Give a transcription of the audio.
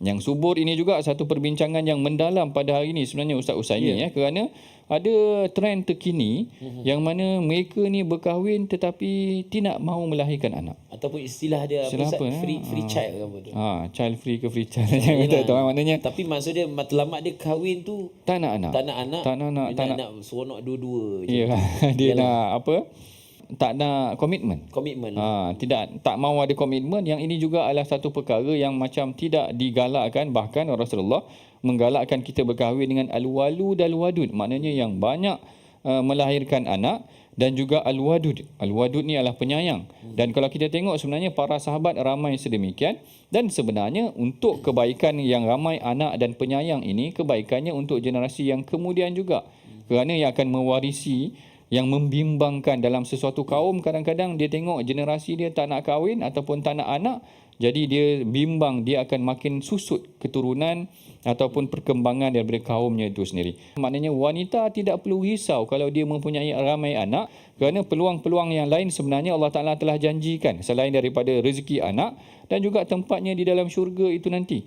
Yang subur ini juga satu perbincangan yang mendalam pada hari ini sebenarnya Ustaz Usaimi, kerana ada trend terkini yang mana mereka ni berkahwin tetapi tidak mahu melahirkan anak. Ataupun istilah dia Istilah apa, free child ke apa tu. Child free ke free child macam tu maknanya. Tapi maksud dia matlamat dia kahwin tu Tak nak anak. tak nak seronok dua-dua je. Ya, dia nak apa? Tak nak komitmen. Tak mahu ada komitmen. Yang ini juga adalah satu perkara yang macam tidak digalakkan. Bahkan Rasulullah menggalakkan kita berkahwin dengan al-walud al-wadud, maknanya yang banyak melahirkan anak, dan juga al-wadud. Al-wadud ni adalah penyayang. Dan kalau kita tengok sebenarnya para sahabat ramai sedemikian, dan sebenarnya untuk kebaikan yang ramai anak dan penyayang ini, kebaikannya untuk generasi yang kemudian juga. Kerana yang akan mewarisi, yang membimbangkan dalam sesuatu kaum, kadang-kadang dia tengok generasi dia tak nak kahwin ataupun tak nak anak, jadi dia bimbang, dia akan makin susut keturunan ataupun perkembangan daripada kaumnya itu sendiri. Maknanya wanita tidak perlu risau kalau dia mempunyai ramai anak, kerana peluang-peluang yang lain sebenarnya Allah Ta'ala telah janjikan selain daripada rezeki anak dan juga tempatnya di dalam syurga itu nanti.